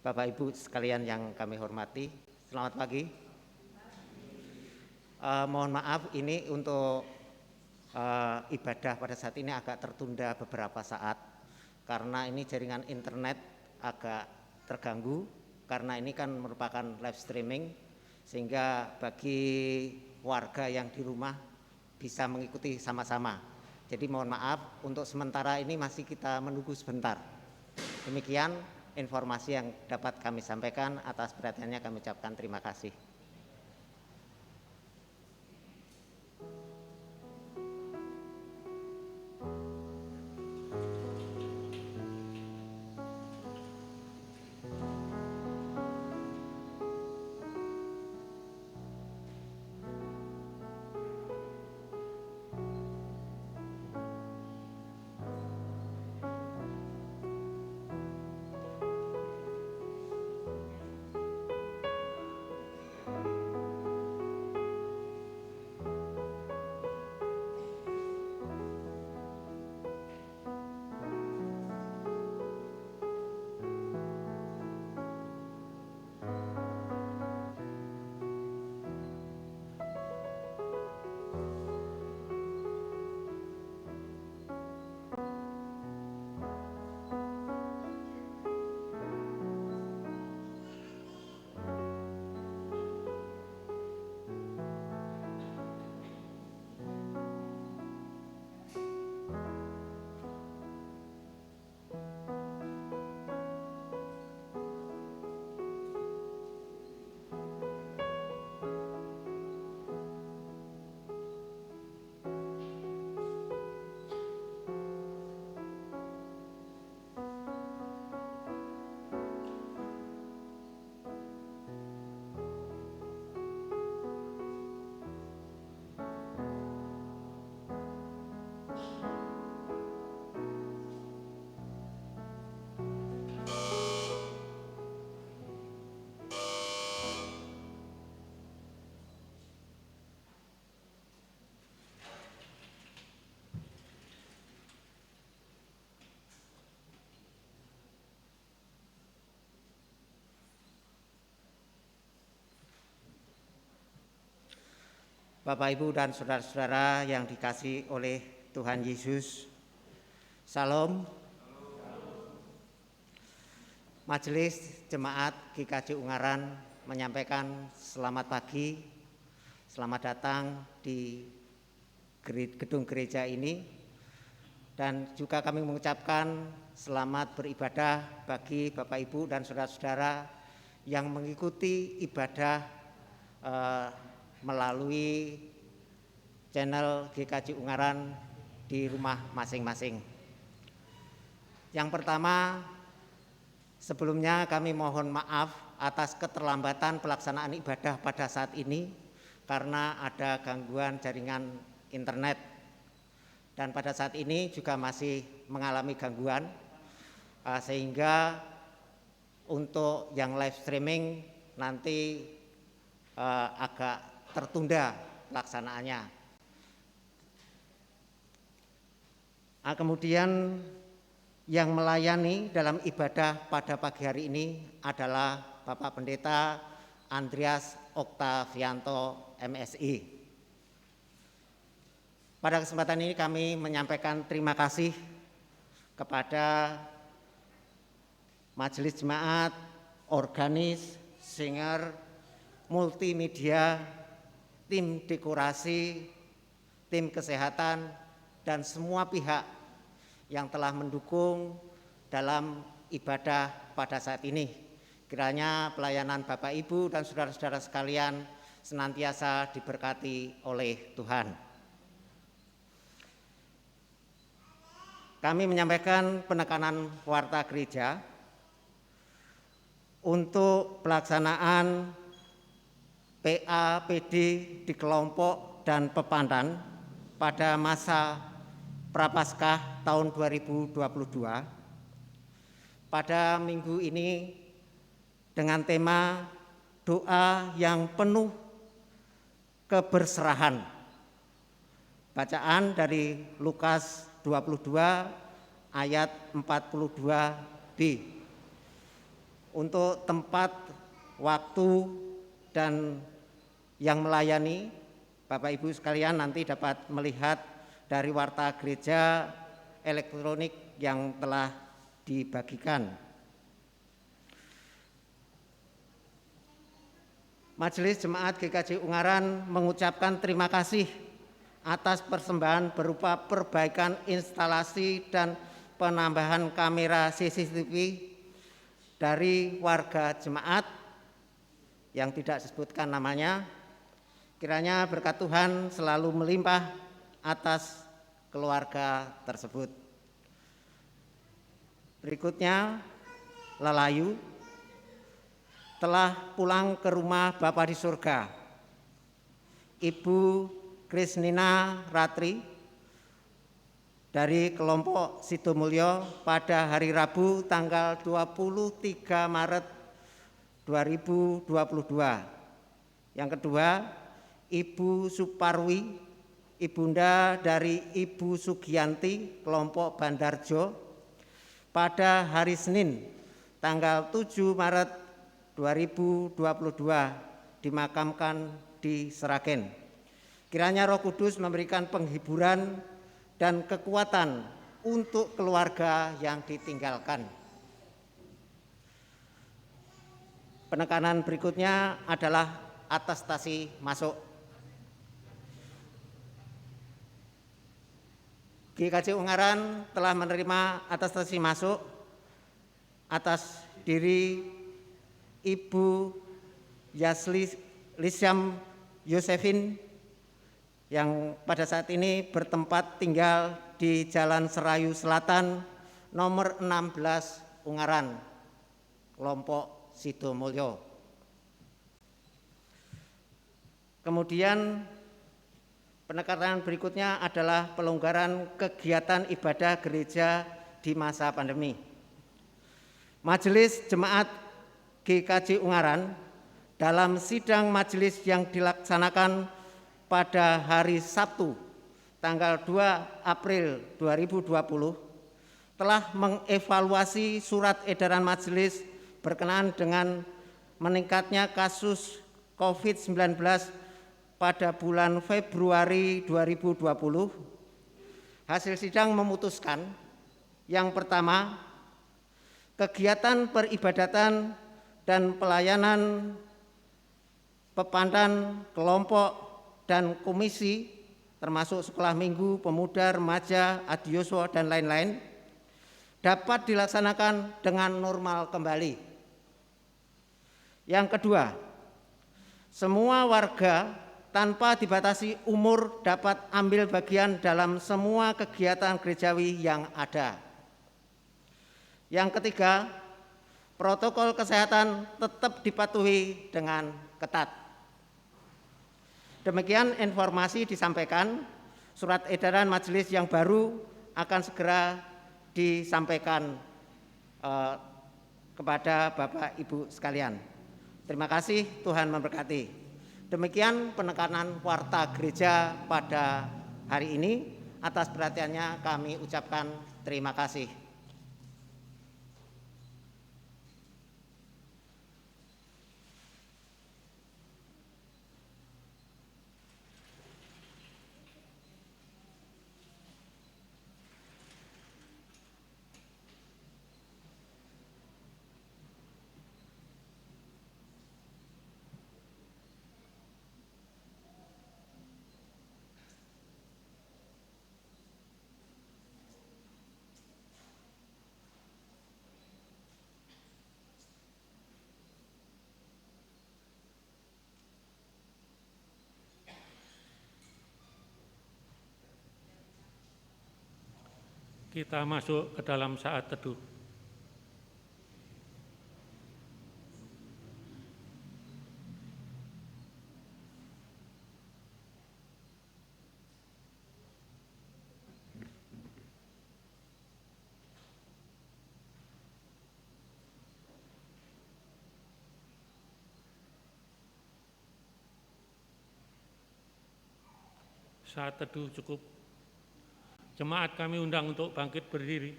Bapak Ibu sekalian yang kami hormati, selamat pagi. Mohon maaf ini untuk ibadah pada saat ini agak tertunda beberapa saat karena ini jaringan internet agak terganggu karena ini kan merupakan live streaming sehingga bagi warga yang di rumah bisa mengikuti sama-sama. Jadi mohon maaf untuk sementara ini masih kita menunggu sebentar. Demikian informasi yang dapat kami sampaikan. Atas perhatiannya kami ucapkan terima kasih. Bapak, Ibu, dan saudara-saudara yang dikasihi oleh Tuhan Yesus, Salam. Majelis Jemaat GKJ Ungaran menyampaikan selamat pagi, selamat datang di gedung gereja ini, dan juga kami mengucapkan selamat beribadah bagi Bapak, Ibu, dan saudara-saudara yang mengikuti ibadah melalui channel GKJ Ungaran di rumah masing-masing. Yang pertama, sebelumnya kami mohon maaf atas keterlambatan pelaksanaan ibadah pada saat ini karena ada gangguan jaringan internet, dan pada saat ini juga masih mengalami gangguan sehingga untuk yang live streaming nanti agak tertunda pelaksanaannya. Kemudian yang melayani dalam ibadah pada pagi hari ini adalah Bapak Pendeta Andreas Oktavianto MSI. Pada kesempatan ini kami menyampaikan terima kasih kepada Majelis Jemaat, Organis, Singer, Multimedia, tim dekorasi, tim kesehatan, dan semua pihak yang telah mendukung dalam ibadah pada saat ini. Kiranya pelayanan Bapak, Ibu, dan saudara-saudara sekalian senantiasa diberkati oleh Tuhan. Kami menyampaikan penekanan warta gereja untuk pelaksanaan PA-PD di kelompok dan pepandan pada masa Prapaskah tahun 2022 pada minggu ini dengan tema doa yang penuh keberserahan. Bacaan dari Lukas 22 ayat 42b. Untuk tempat, waktu, dan yang melayani, Bapak Ibu sekalian nanti dapat melihat dari warta gereja elektronik yang telah dibagikan. Majelis Jemaat GKJ Ungaran mengucapkan terima kasih atas persembahan berupa perbaikan instalasi dan penambahan kamera CCTV dari warga jemaat yang tidak disebutkan namanya. Kiranya berkat Tuhan selalu melimpah atas keluarga tersebut. Berikutnya, Lelayu telah pulang ke rumah Bapa di surga. Ibu Krisnina Ratri dari kelompok Sidomulyo pada hari Rabu tanggal 23 Maret 2022. Yang kedua, Ibu Suparwi, ibunda dari Ibu Sugianti, kelompok Bandarjo, pada hari Senin tanggal 7 Maret 2022 dimakamkan di Seragen. Kiranya Roh Kudus memberikan penghiburan dan kekuatan untuk keluarga yang ditinggalkan. Penekanan berikutnya adalah atestasi masuk. GKJ Ungaran telah menerima atestasi masuk atas diri Ibu Yasli Lisyam Yosefin yang pada saat ini bertempat tinggal di Jalan Serayu Selatan nomor 16 Ungaran, kelompok Sidomulyo. Kemudian penekanan berikutnya adalah pelonggaran kegiatan ibadah gereja di masa pandemi. Majelis Jemaat GKJ Ungaran dalam sidang majelis yang dilaksanakan pada hari Sabtu tanggal 2 April 2020 telah mengevaluasi surat edaran majelis berkenaan dengan meningkatnya kasus COVID-19 pada bulan Februari 2020. Hasil sidang memutuskan yang pertama, kegiatan peribadatan dan pelayanan pepandan kelompok dan komisi termasuk sekolah minggu, pemuda, remaja, adioswa, dan lain-lain dapat dilaksanakan dengan normal kembali. Yang kedua, semua warga tanpa dibatasi umur dapat ambil bagian dalam semua kegiatan gerejawi yang ada. Yang ketiga, protokol kesehatan tetap dipatuhi dengan ketat. Demikian informasi disampaikan, surat edaran majelis yang baru akan segera disampaikan kepada Bapak Ibu sekalian. Terima kasih, Tuhan memberkati. Demikian penekanan warta gereja pada hari ini. Atas perhatiannya kami ucapkan terima kasih. Kita masuk ke dalam saat teduh. Saat teduh cukup. Jemaat kami undang untuk bangkit berdiri.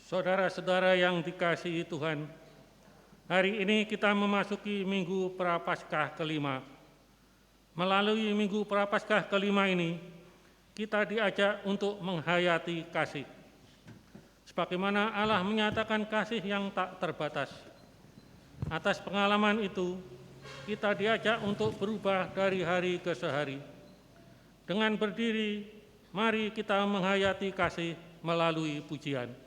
Saudara-saudara yang dikasihi Tuhan, hari ini kita memasuki Minggu Prapaskah kelima. Melalui Minggu Prapaskah kelima ini, kita diajak untuk menghayati kasih. Sebagaimana Allah menyatakan kasih yang tak terbatas. Atas pengalaman itu, kita diajak untuk berubah dari hari ke hari. Dengan berdiri, mari kita menghayati kasih melalui pujian.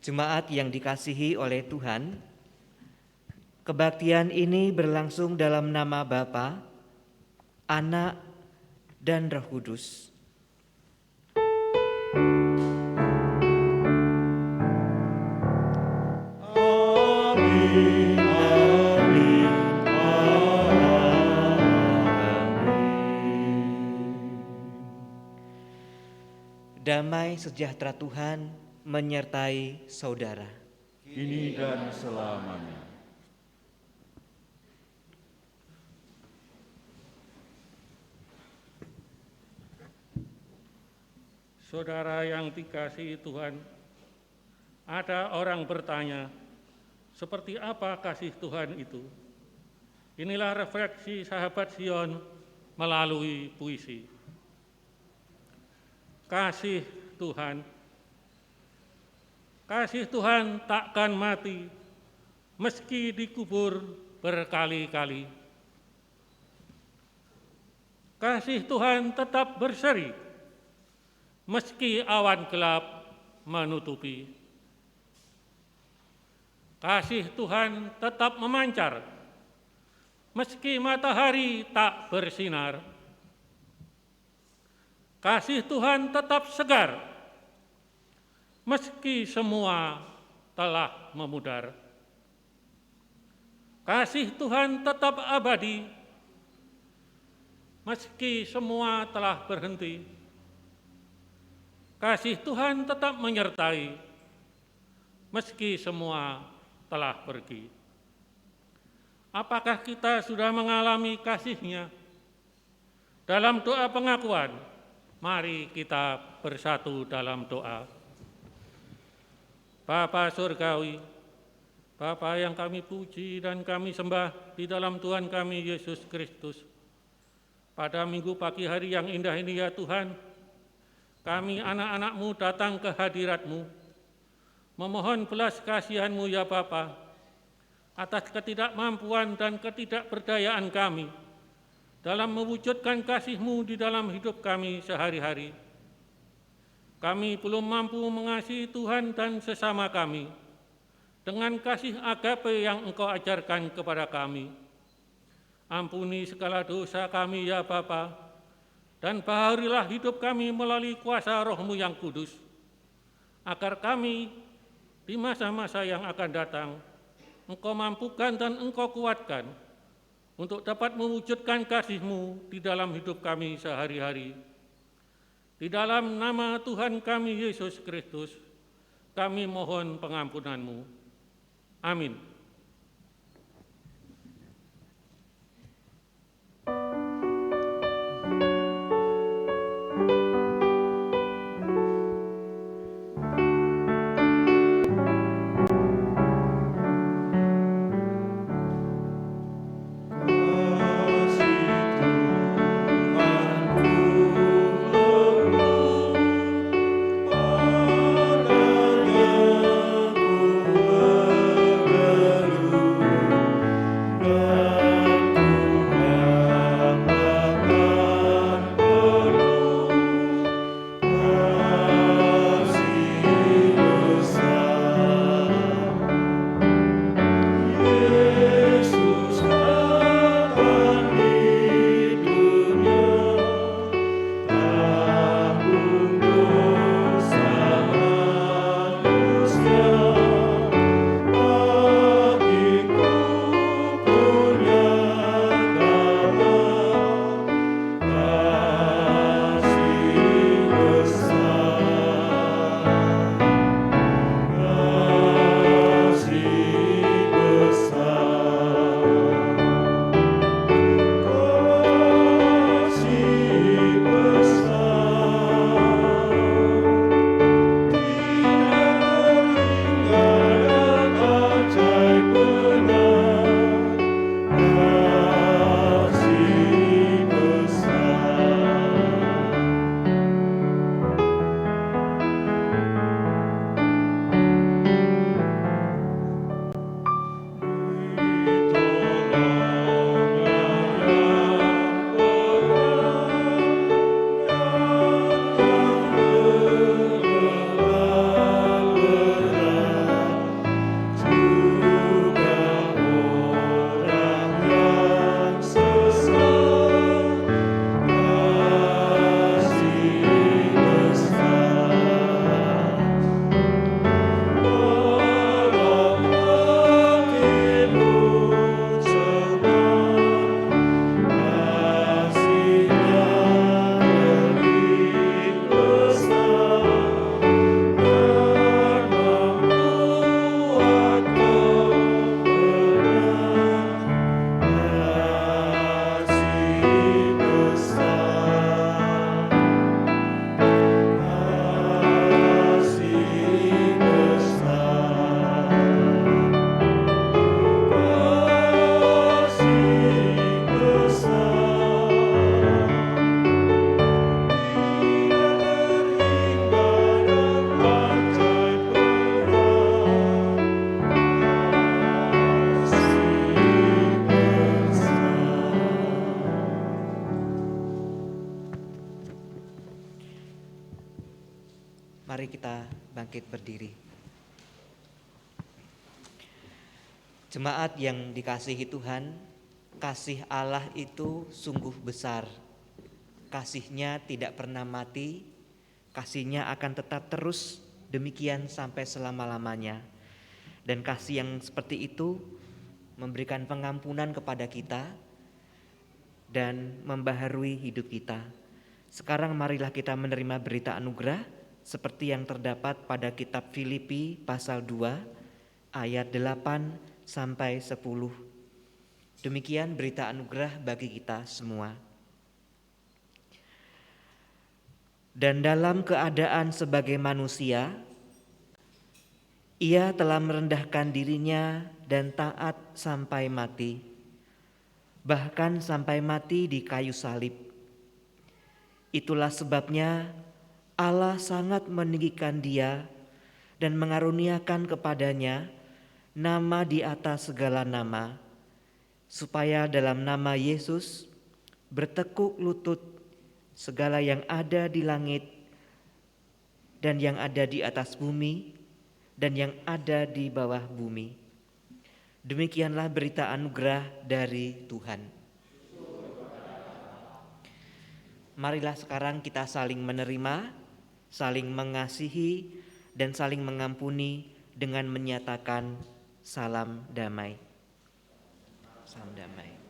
Jemaat yang dikasihi oleh Tuhan, kebaktian ini berlangsung dalam nama Bapa, Anak, dan Roh Kudus. Amin, amin, amin. Damai sejahtera Tuhan menyertai saudara. Kini dan selamanya. Saudara yang dikasihi Tuhan, ada orang bertanya, seperti apa kasih Tuhan itu? Inilah refleksi sahabat Sion melalui puisi. Kasih Tuhan takkan mati, meski dikubur berkali-kali. Kasih Tuhan tetap berseri, meski awan gelap menutupi. Kasih Tuhan tetap memancar, meski matahari tak bersinar. Kasih Tuhan tetap segar, meski semua telah memudar. Kasih Tuhan tetap abadi, meski semua telah berhenti. Kasih Tuhan tetap menyertai, meski semua telah pergi. Apakah kita sudah mengalami kasih-Nya? Dalam doa pengakuan, mari kita bersatu dalam doa. Bapa Surgawi, Bapa yang kami puji dan kami sembah di dalam Tuhan kami Yesus Kristus. Pada minggu pagi hari yang indah ini ya Tuhan, kami anak-anak-Mu datang ke hadirat-Mu, memohon belas kasihan-Mu ya Bapa, atas ketidakmampuan dan ketidakberdayaan kami dalam mewujudkan kasih-Mu di dalam hidup kami sehari-hari. kami belum mampu mengasihi Tuhan dan sesama kami dengan kasih agape yang Engkau ajarkan kepada kami. Ampuni segala dosa kami ya Bapa, dan baharilah hidup kami melalui kuasa Roh-Mu yang kudus, agar kami di masa-masa yang akan datang, Engkau mampukan dan Engkau kuatkan untuk dapat mewujudkan kasih-Mu di dalam hidup kami sehari-hari. Di dalam nama Tuhan kami Yesus Kristus, kami mohon pengampunan-Mu. Amin. Mari kita bangkit berdiri. Jemaat yang dikasihi Tuhan, kasih Allah itu sungguh besar. Kasih-Nya tidak pernah mati, kasih-Nya akan tetap terus demikian sampai selama-lamanya. Dan kasih yang seperti itu memberikan pengampunan kepada kita dan membaharui hidup kita. Sekarang marilah kita menerima berita anugerah seperti yang terdapat pada kitab Filipi pasal 2 ayat 8 sampai 10. Demikian berita anugerah bagi kita semua. Dan dalam keadaan sebagai manusia, Ia telah merendahkan dirinya dan taat sampai mati, bahkan sampai mati di kayu salib. Itulah sebabnya Allah sangat meninggikan Dia dan mengaruniakan kepadanya nama di atas segala nama, supaya dalam nama Yesus bertekuk lutut segala yang ada di langit dan yang ada di atas bumi, dan yang ada di bawah bumi. Demikianlah berita anugerah dari Tuhan. Marilah sekarang kita saling menerima, saling mengasihi, dan saling mengampuni dengan menyatakan salam damai. Salam damai.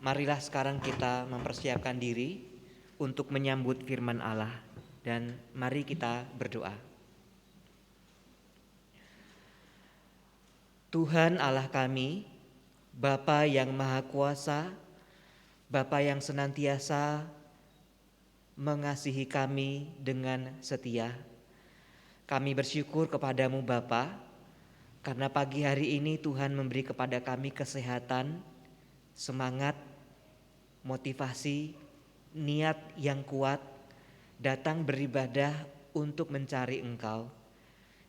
Marilah sekarang kita mempersiapkan diri untuk menyambut firman Allah, dan mari kita berdoa. Tuhan Allah kami, Bapa yang Maha Kuasa, Bapa yang senantiasa mengasihi kami dengan setia. Kami bersyukur kepadamu Bapa, karena pagi hari ini Tuhan memberi kepada kami kesehatan, semangat, motivasi, niat yang kuat, datang beribadah untuk mencari Engkau,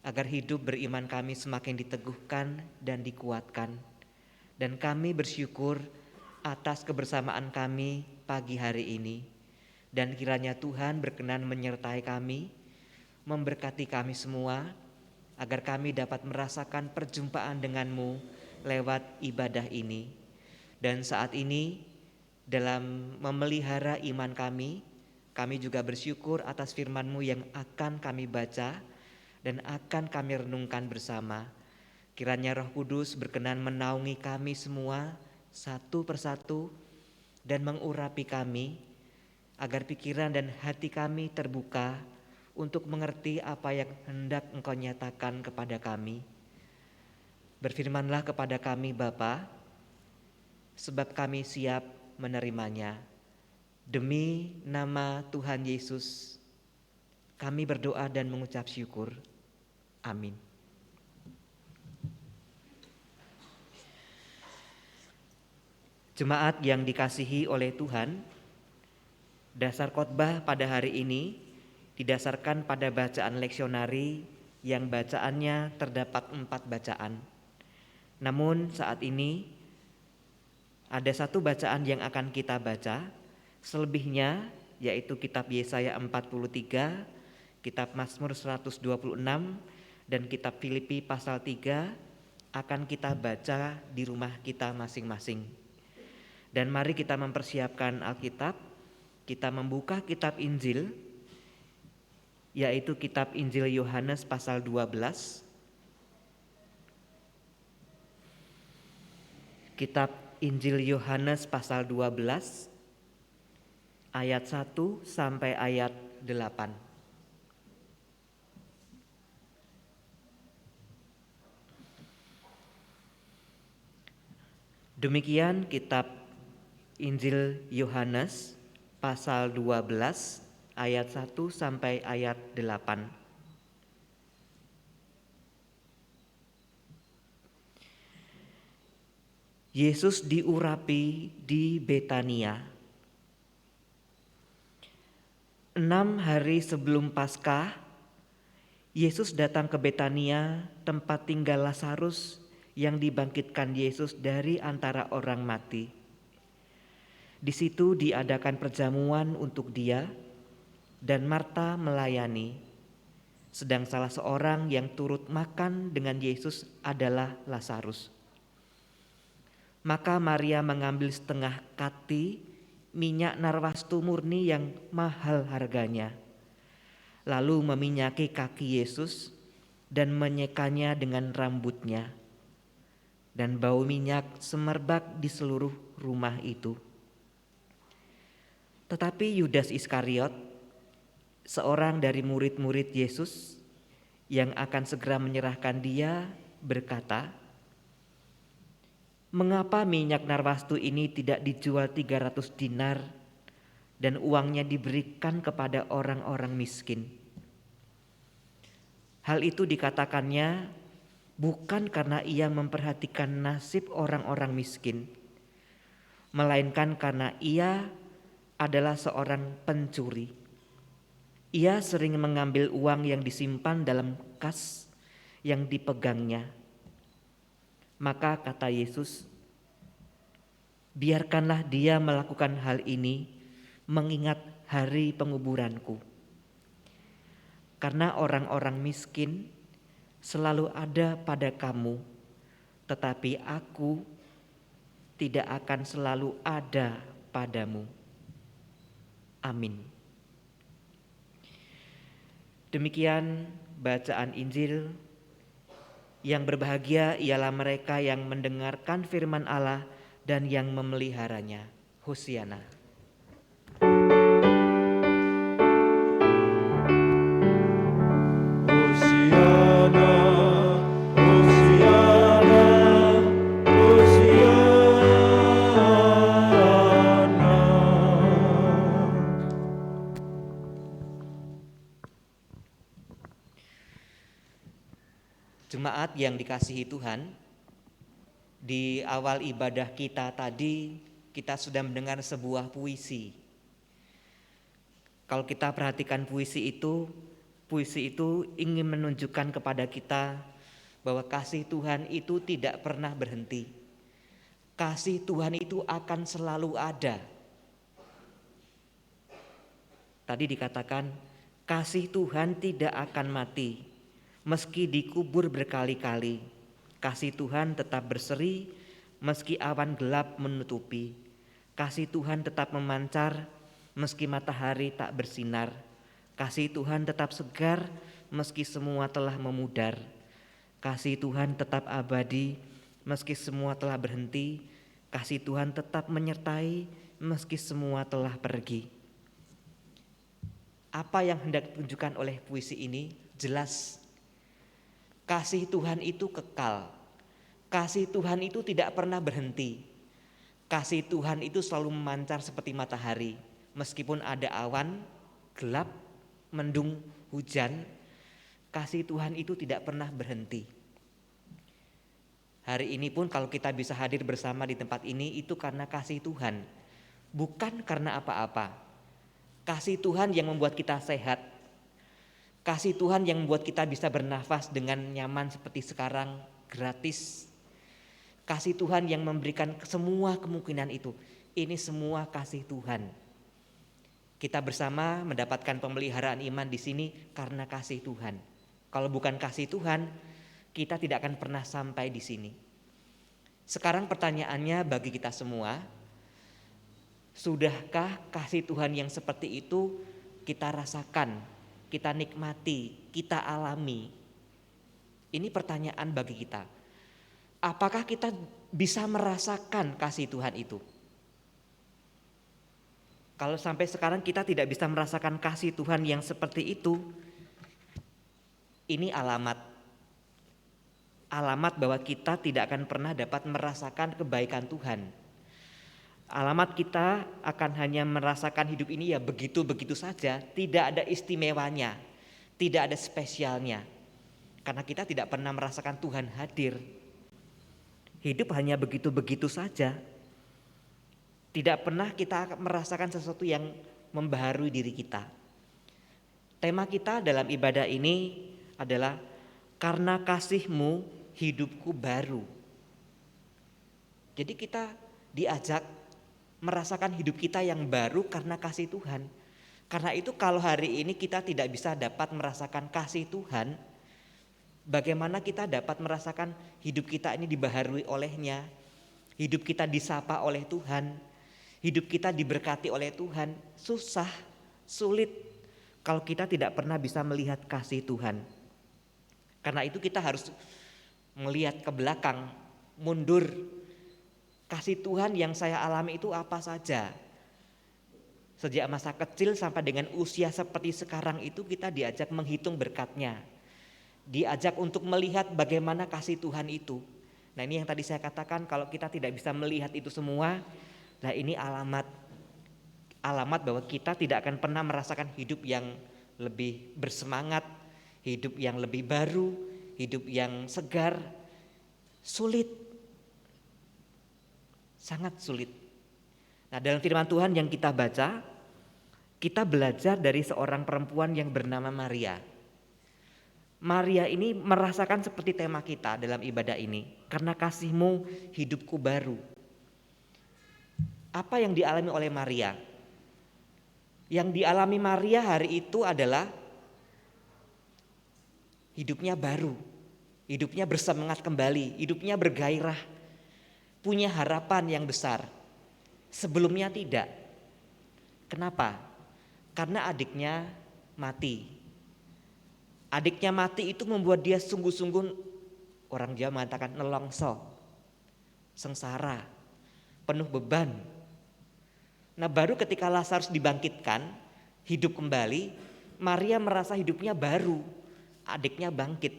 agar hidup beriman kami semakin diteguhkan dan dikuatkan. Dan kami bersyukur atas kebersamaan kami pagi hari ini. Dan kiranya Tuhan berkenan menyertai kami, memberkati kami semua, agar kami dapat merasakan perjumpaan denganmu lewat ibadah ini. Dan saat ini, dalam memelihara iman kami juga bersyukur atas firman-Mu yang akan kami baca dan akan kami renungkan bersama. Kiranya Roh Kudus berkenan menaungi kami semua satu persatu dan mengurapi kami, agar pikiran dan hati kami terbuka untuk mengerti apa yang hendak Engkau nyatakan kepada kami. Berfirmanlah kepada kami Bapa, sebab kami siap menerimanya. Demi nama Tuhan Yesus, kami berdoa dan mengucap syukur. Amin. Jemaat yang dikasihi oleh Tuhan, dasar khotbah pada hari ini didasarkan pada bacaan leksionari yang bacaannya terdapat 4 bacaan. Namun saat ini ada satu bacaan yang akan kita baca, selebihnya yaitu kitab Yesaya 43, kitab Mazmur 126, dan kitab Filipi pasal 3 akan kita baca di rumah kita masing-masing. Dan mari kita mempersiapkan Alkitab, kita membuka kitab Injil, yaitu kitab Injil Yohanes pasal 12, kitab Injil Yohanes pasal 12 ayat 1 sampai ayat 8. Demikian kitab Injil Yohanes pasal 12 ayat 1 sampai ayat 8. Yesus diurapi di Betania. 6 hari sebelum Paskah, Yesus datang ke Betania, tempat tinggal Lazarus yang dibangkitkan Yesus dari antara orang mati. Di situ diadakan perjamuan untuk dia, dan Marta melayani. Sedang salah seorang yang turut makan dengan Yesus adalah Lazarus. Maka Maria mengambil setengah kati minyak narwastu murni yang mahal harganya, lalu meminyaki kaki Yesus dan menyekanya dengan rambutnya, dan bau minyak semerbak di seluruh rumah itu. Tetapi Yudas Iskariot, seorang dari murid-murid Yesus yang akan segera menyerahkan dia, berkata, "Mengapa minyak narwastu ini tidak dijual 300 dinar dan uangnya diberikan kepada orang-orang miskin?" Hal itu dikatakannya bukan karena ia memperhatikan nasib orang-orang miskin, melainkan karena ia adalah seorang pencuri. Ia sering mengambil uang yang disimpan dalam kas yang dipegangnya. Maka kata Yesus, "Biarkanlah dia melakukan hal ini mengingat hari penguburanku. Karena orang-orang miskin selalu ada pada kamu, tetapi aku tidak akan selalu ada padamu." Amin. Demikian bacaan Injil. Yang berbahagia ialah mereka yang mendengarkan firman Allah dan yang memeliharanya. Hosiana. Hosiana, Hosiana, Hosiana. Jemaat yang dikasihi Tuhan, di awal ibadah kita tadi kita sudah mendengar sebuah puisi. Kalau kita perhatikan puisi itu ingin menunjukkan kepada kita bahwa kasih Tuhan itu tidak pernah berhenti. Kasih Tuhan itu akan selalu ada. Tadi dikatakan kasih Tuhan tidak akan mati. Meski dikubur berkali-kali, kasih Tuhan tetap berseri meski awan gelap menutupi. Kasih Tuhan tetap memancar meski matahari tak bersinar. Kasih Tuhan tetap segar meski semua telah memudar. Kasih Tuhan tetap abadi meski semua telah berhenti. Kasih Tuhan tetap menyertai meski semua telah pergi. Apa yang hendak ditunjukkan oleh puisi ini? Jelas. Kasih Tuhan itu kekal. Kasih Tuhan itu tidak pernah berhenti. Kasih Tuhan itu selalu memancar seperti matahari. Meskipun ada awan, gelap, mendung, hujan, kasih Tuhan itu tidak pernah berhenti. Hari ini pun kalau kita bisa hadir bersama di tempat ini itu karena kasih Tuhan. Bukan karena apa-apa. Kasih Tuhan yang membuat kita sehat. Kasih Tuhan yang membuat kita bisa bernafas dengan nyaman seperti sekarang, gratis. Kasih Tuhan yang memberikan semua kemungkinan itu. Ini semua kasih Tuhan. Kita bersama mendapatkan pemeliharaan iman di sini karena kasih Tuhan. Kalau bukan kasih Tuhan, kita tidak akan pernah sampai di sini. Sekarang pertanyaannya bagi kita semua, sudahkah kasih Tuhan yang seperti itu kita rasakan? Kita nikmati, kita alami. Ini pertanyaan bagi kita. Apakah kita bisa merasakan kasih Tuhan itu? Kalau sampai sekarang kita tidak bisa merasakan kasih Tuhan yang seperti itu, ini alamat bahwa kita tidak akan pernah dapat merasakan kebaikan Tuhan. Alamat kita akan hanya merasakan hidup ini ya begitu-begitu saja, tidak ada istimewanya, tidak ada spesialnya. Karena kita tidak pernah merasakan Tuhan hadir. Hidup hanya begitu-begitu saja. Tidak pernah kita merasakan sesuatu yang membaharui diri kita. Tema kita dalam ibadah ini adalah karena kasih-Mu hidupku baru. Jadi kita diajak merasakan hidup kita yang baru karena kasih Tuhan. Karena itu kalau hari ini kita tidak bisa dapat merasakan kasih Tuhan, bagaimana kita dapat merasakan hidup kita ini dibaharui olehnya, hidup kita disapa oleh Tuhan, hidup kita diberkati oleh Tuhan. Susah, sulit kalau kita tidak pernah bisa melihat kasih Tuhan. Karena itu kita harus melihat ke belakang, mundur. Kasih Tuhan yang saya alami itu apa saja. Sejak masa kecil sampai dengan usia seperti sekarang itu kita diajak menghitung berkatnya. Diajak untuk melihat bagaimana kasih Tuhan itu. Nah ini yang tadi saya katakan, kalau kita tidak bisa melihat itu semua, nah ini alamat bahwa kita tidak akan pernah merasakan hidup yang lebih bersemangat, hidup yang lebih baru, hidup yang segar. Sulit, sangat sulit. Nah dalam firman Tuhan yang kita baca, kita belajar dari seorang perempuan yang bernama Maria. Maria ini merasakan seperti tema kita dalam ibadah ini. Karena kasih-Mu hidupku baru. Apa yang dialami oleh Maria? Yang dialami Maria hari itu adalah hidupnya baru. Hidupnya bersemangat kembali, hidupnya bergairah. Punya harapan yang besar. Sebelumnya tidak. Kenapa? Karena adiknya mati. Adiknya mati itu membuat dia sungguh-sungguh, orang Jawa mengatakan nelongso, sengsara, penuh beban. Nah baru ketika Lazarus dibangkitkan, hidup kembali, Maria merasa hidupnya baru, adiknya bangkit.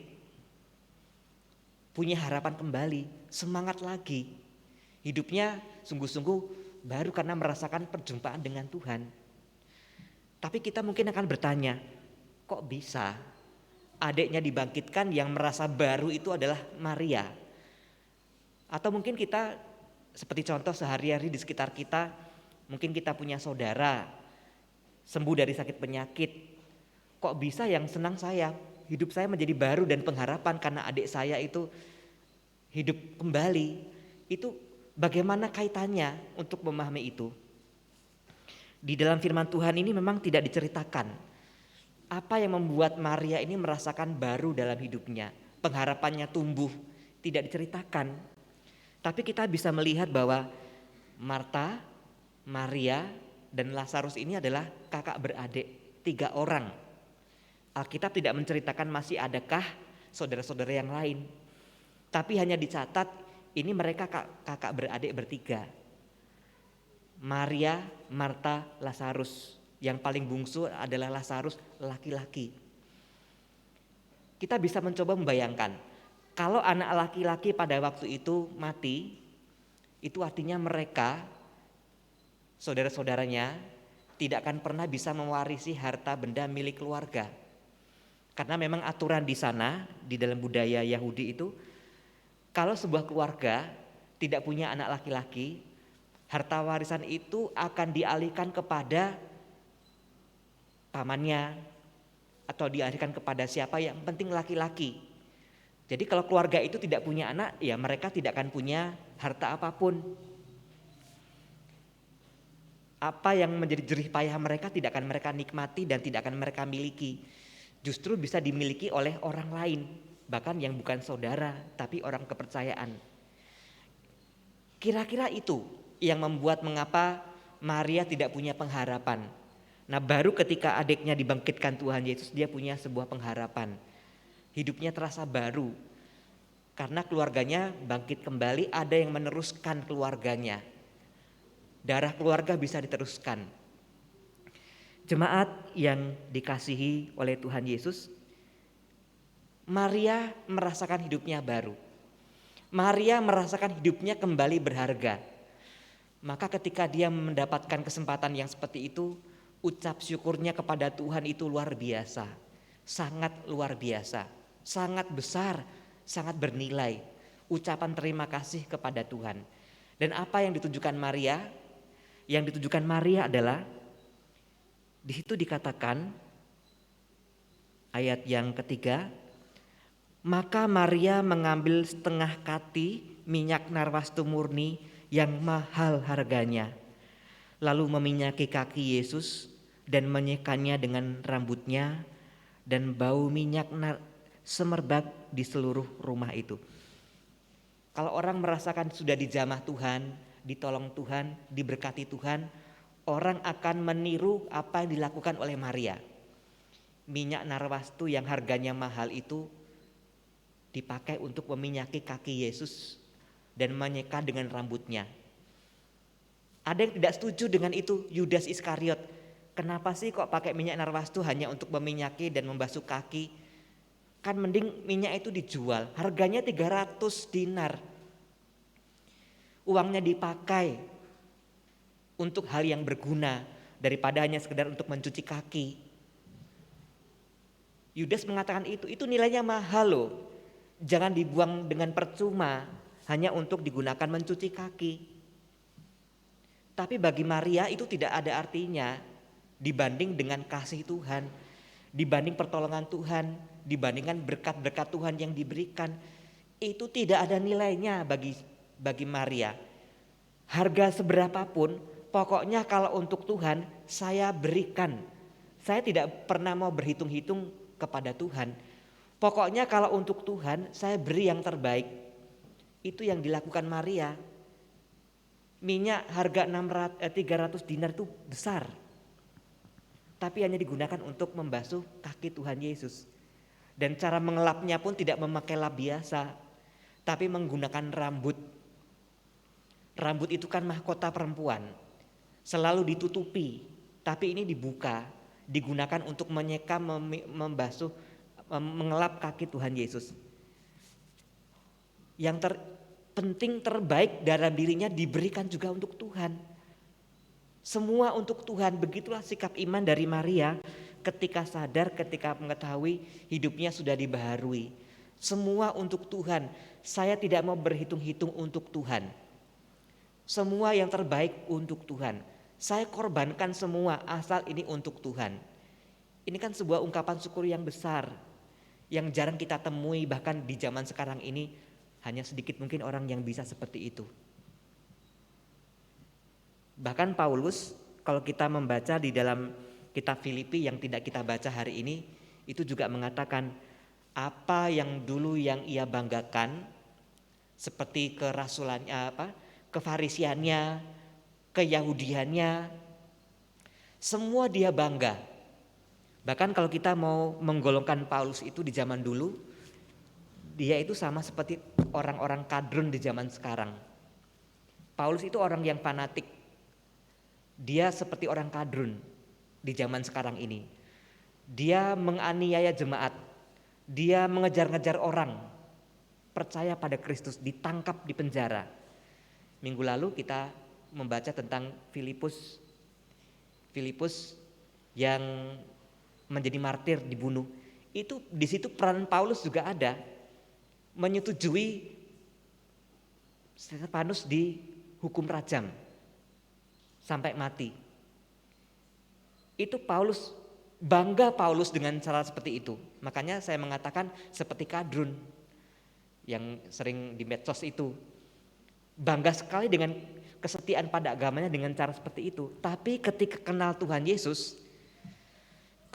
Punya harapan kembali, semangat lagi. Hidupnya sungguh-sungguh baru karena merasakan perjumpaan dengan Tuhan. Tapi kita mungkin akan bertanya, kok bisa? Adiknya dibangkitkan, yang merasa baru itu adalah Maria. Atau mungkin kita seperti contoh sehari-hari di sekitar kita, mungkin kita punya saudara sembuh dari sakit penyakit. Kok bisa yang senang saya, hidup saya menjadi baru dan pengharapan karena adik saya itu hidup kembali. Itu bagaimana kaitannya untuk memahami itu? Di dalam firman Tuhan ini memang tidak diceritakan apa yang membuat Maria ini merasakan baru dalam hidupnya, pengharapannya tumbuh, tidak diceritakan. Tapi kita bisa melihat bahwa Marta, Maria, dan Lazarus ini adalah kakak beradik, 3 orang. Alkitab tidak menceritakan masih adakah saudara-saudara yang lain. Tapi hanya dicatat ini mereka kakak beradik bertiga. Maria, Marta, Lazarus. Yang paling bungsu adalah Lazarus, laki-laki. Kita bisa mencoba membayangkan, kalau anak laki-laki pada waktu itu mati, itu artinya mereka, saudara-saudaranya, tidak akan pernah bisa mewarisi harta benda milik keluarga. Karena memang aturan di sana, di dalam budaya Yahudi itu, kalau sebuah keluarga tidak punya anak laki-laki, harta warisan itu akan dialihkan kepada pamannya atau dialihkan kepada siapa, yang penting laki-laki. Jadi kalau keluarga itu tidak punya anak, ya mereka tidak akan punya harta apapun. Apa yang menjadi jerih payah mereka tidak akan mereka nikmati dan tidak akan mereka miliki. Justru bisa dimiliki oleh orang lain, bahkan yang bukan saudara tapi orang kepercayaan. Kira-kira itu yang membuat mengapa Maria tidak punya pengharapan. Nah baru ketika adiknya dibangkitkan Tuhan Yesus, dia punya sebuah pengharapan. Hidupnya terasa baru. Karena keluarganya bangkit kembali, ada yang meneruskan keluarganya. Darah keluarga bisa diteruskan. Jemaat yang dikasihi oleh Tuhan Yesus, Maria merasakan hidupnya baru. Maria merasakan hidupnya kembali berharga. Maka ketika dia mendapatkan kesempatan yang seperti itu, ucap syukurnya kepada Tuhan itu luar biasa, sangat luar biasa, sangat besar, sangat bernilai. Ucapan terima kasih kepada Tuhan. Dan apa yang ditujukan Maria? Yang ditujukan Maria adalah, di situ dikatakan ayat yang ketiga, maka Maria mengambil setengah kati minyak narwastu murni yang mahal harganya, lalu meminyaki kaki Yesus dan menyekannya dengan rambutnya, dan bau minyak semerbak di seluruh rumah itu. Kalau orang merasakan sudah dijamah Tuhan, ditolong Tuhan, diberkati Tuhan, orang akan meniru apa yang dilakukan oleh Maria. Minyak narwastu yang harganya mahal itu dipakai untuk meminyaki kaki Yesus dan menyeka dengan rambutnya. Ada yang tidak setuju dengan itu, Yudas Iskariot. Kenapa sih kok pakai minyak narwastu hanya untuk meminyaki dan membasuh kaki? Kan mending minyak itu dijual, harganya 300 dinar. Uangnya dipakai untuk hal yang berguna daripada hanya sekedar untuk mencuci kaki. Yudas mengatakan itu nilainya mahal loh. Jangan dibuang dengan percuma hanya untuk digunakan mencuci kaki. Tapi bagi Maria itu tidak ada artinya dibanding dengan kasih Tuhan, dibanding pertolongan Tuhan, dibandingkan berkat-berkat Tuhan yang diberikan. Itu tidak ada nilainya bagi Maria. Harga seberapapun, pokoknya kalau untuk Tuhan saya berikan. Saya tidak pernah mau berhitung-hitung kepada Tuhan. Pokoknya kalau untuk Tuhan saya beri yang terbaik. Itu yang dilakukan Maria. Minyak harga 300 dinar itu besar. Tapi hanya digunakan untuk membasuh kaki Tuhan Yesus. Dan cara mengelapnya pun tidak memakai lap biasa, tapi menggunakan rambut. Rambut itu kan mahkota perempuan, selalu ditutupi, tapi ini dibuka, digunakan untuk menyeka, membasuh, mengelap kaki Tuhan Yesus. Yang penting terbaik dalam dirinya diberikan juga untuk Tuhan. Semua untuk Tuhan, begitulah sikap iman dari Maria ketika sadar, ketika mengetahui hidupnya sudah dibaharui. Semua untuk Tuhan, saya tidak mau berhitung-hitung untuk Tuhan. Semua yang terbaik untuk Tuhan. Saya korbankan semua asal ini untuk Tuhan. Ini kan sebuah ungkapan syukur yang besar, yang jarang kita temui bahkan di zaman sekarang ini. Hanya sedikit mungkin orang yang bisa seperti itu. Bahkan Paulus, kalau kita membaca di dalam kitab Filipi yang tidak kita baca hari ini, itu juga mengatakan apa yang dulu yang ia banggakan, seperti kerasulannya, kefarisiannya, keyahudiannya, semua dia bangga. Bahkan kalau kita mau menggolongkan Paulus itu di zaman dulu, dia itu sama seperti orang-orang kadrun di zaman sekarang. Paulus itu orang yang fanatik. Dia seperti orang kadrun di zaman sekarang ini. Dia menganiaya jemaat. Dia mengejar-ngejar orang percaya pada Kristus, ditangkap di penjara. Minggu lalu kita membaca tentang Filipus yang menjadi martir, dibunuh. Itu di situ peran Paulus juga ada, menyetujui Stefanus dihukum rajam sampai mati. Itu Paulus, bangga Paulus dengan cara seperti itu. Makanya saya mengatakan seperti kadrun yang sering di medsos itu. Bangga sekali dengan kesetiaan pada agamanya dengan cara seperti itu. Tapi ketika kenal Tuhan Yesus,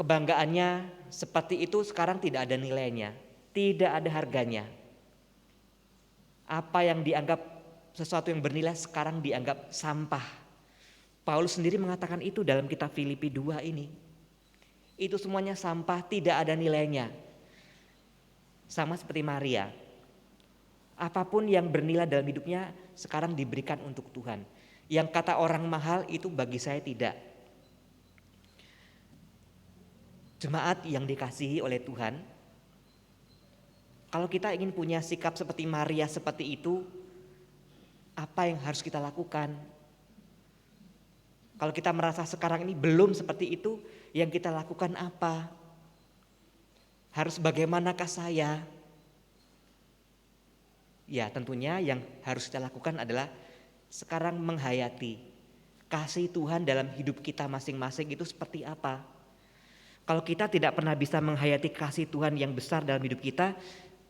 kebanggaannya seperti itu sekarang tidak ada nilainya, tidak ada harganya. Apa yang dianggap sesuatu yang bernilai sekarang dianggap sampah. Paulus sendiri mengatakan itu dalam kitab Filipi 2 ini. Itu semuanya sampah, tidak ada nilainya. Sama seperti Maria. Apapun yang bernilai dalam hidupnya sekarang diberikan untuk Tuhan. Yang kata orang mahal itu bagi saya tidak. Jemaat yang dikasihi oleh Tuhan, kalau kita ingin punya sikap seperti Maria seperti itu, apa yang harus kita lakukan? Kalau kita merasa sekarang ini belum seperti itu, yang kita lakukan apa? Harus bagaimanakah saya? Ya, tentunya yang harus kita lakukan adalah sekarang menghayati kasih Tuhan dalam hidup kita masing-masing itu seperti apa. Kalau kita tidak pernah bisa menghayati kasih Tuhan yang besar dalam hidup kita,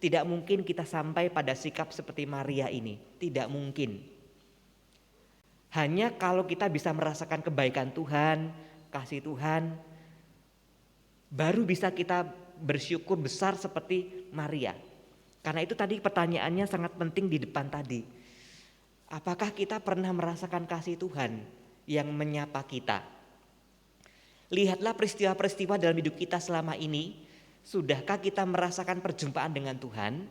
tidak mungkin kita sampai pada sikap seperti Maria ini. Tidak mungkin. Hanya kalau kita bisa merasakan kebaikan Tuhan, kasih Tuhan, baru bisa kita bersyukur besar seperti Maria. Karena itu tadi pertanyaannya sangat penting di depan tadi. Apakah kita pernah merasakan kasih Tuhan yang menyapa kita? Lihatlah peristiwa-peristiwa dalam hidup kita selama ini. Sudahkah kita merasakan perjumpaan dengan Tuhan?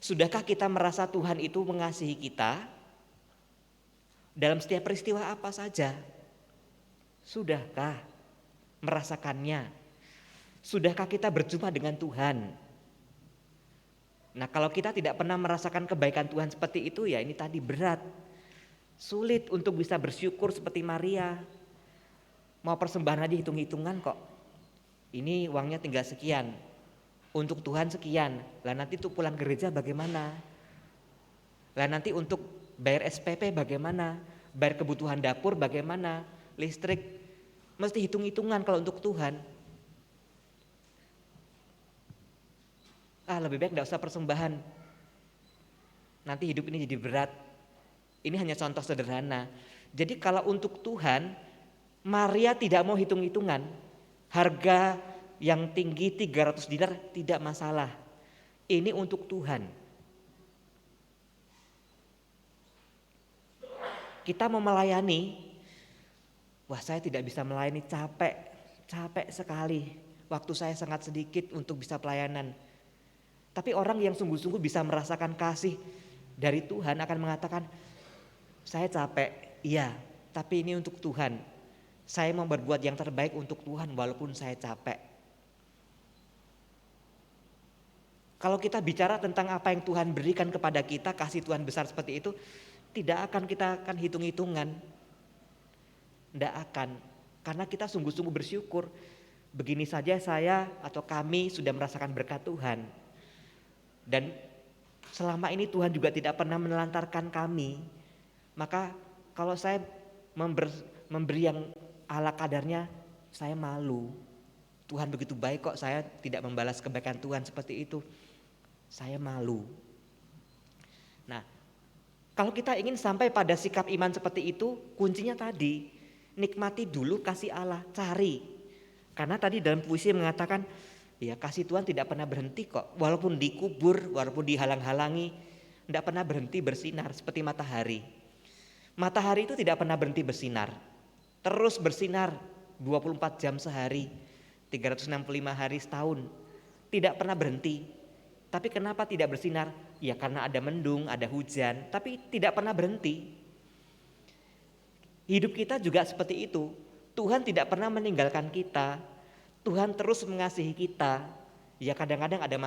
Sudahkah kita merasa Tuhan itu mengasihi kita? Dalam setiap peristiwa apa saja? Sudahkah merasakannya? Sudahkah kita berjumpa dengan Tuhan? Nah, kalau kita tidak pernah merasakan kebaikan Tuhan seperti itu, ya ini tadi berat. Sulit untuk bisa bersyukur seperti Maria. Mau persembahan aja hitung-hitungan kok. Ini uangnya tinggal sekian. Untuk Tuhan sekian. Lah nanti untuk pulang gereja bagaimana? Lah nanti untuk bayar SPP bagaimana? Bayar kebutuhan dapur bagaimana? Listrik. Mesti hitung-hitungan kalau untuk Tuhan. Lebih baik gak usah persembahan. Nanti hidup ini jadi berat. Ini hanya contoh sederhana. Jadi kalau untuk Tuhan, Maria tidak mau hitung-hitungan. Harga yang tinggi 300 dinar tidak masalah. Ini untuk Tuhan. Kita mau melayani, wah saya tidak bisa melayani, capek sekali. Waktu saya sangat sedikit untuk bisa pelayanan. Tapi orang yang sungguh-sungguh bisa merasakan kasih dari Tuhan akan mengatakan, saya capek, iya, tapi ini untuk Tuhan. Saya mau berbuat yang terbaik untuk Tuhan walaupun saya capek. Kalau kita bicara tentang apa yang Tuhan berikan kepada kita, kasih Tuhan besar seperti itu, tidak akan kita akan hitung-hitungan. Tidak akan, karena kita sungguh-sungguh bersyukur. Begini saja saya atau kami sudah merasakan berkat Tuhan. Dan selama ini Tuhan juga tidak pernah menelantarkan kami. Maka kalau saya memberi yang ala kadarnya, saya malu. Tuhan begitu baik kok saya tidak membalas kebaikan Tuhan seperti itu. Saya malu. Nah, kalau kita ingin sampai pada sikap iman seperti itu, kuncinya tadi, nikmati dulu kasih Allah, cari. Karena tadi dalam puisi mengatakan, ya kasih Tuhan tidak pernah berhenti kok. Walaupun dikubur, walaupun dihalang-halangi, tidak pernah berhenti bersinar seperti matahari. Matahari itu tidak pernah berhenti bersinar. Terus bersinar 24 jam sehari, 365 hari setahun. Tidak pernah berhenti. Tapi kenapa tidak bersinar? Ya karena ada mendung, ada hujan, tapi tidak pernah berhenti. Hidup kita juga seperti itu. Tuhan tidak pernah meninggalkan kita. Tuhan terus mengasihi kita. Ya kadang-kadang ada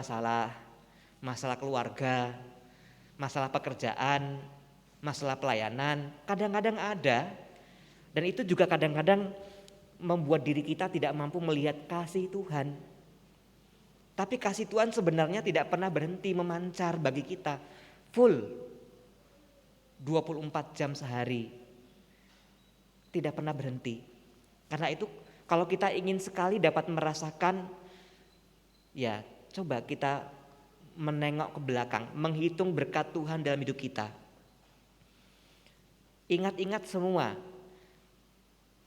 masalah keluarga, masalah pekerjaan, masalah pelayanan, kadang-kadang ada. Dan itu juga kadang-kadang membuat diri kita tidak mampu melihat kasih Tuhan. Tapi kasih Tuhan sebenarnya tidak pernah berhenti memancar bagi kita. Full 24 jam sehari. Tidak pernah berhenti. Karena itu kalau kita ingin sekali dapat merasakan, ya coba kita menengok ke belakang, menghitung berkat Tuhan dalam hidup kita. Ingat-ingat semua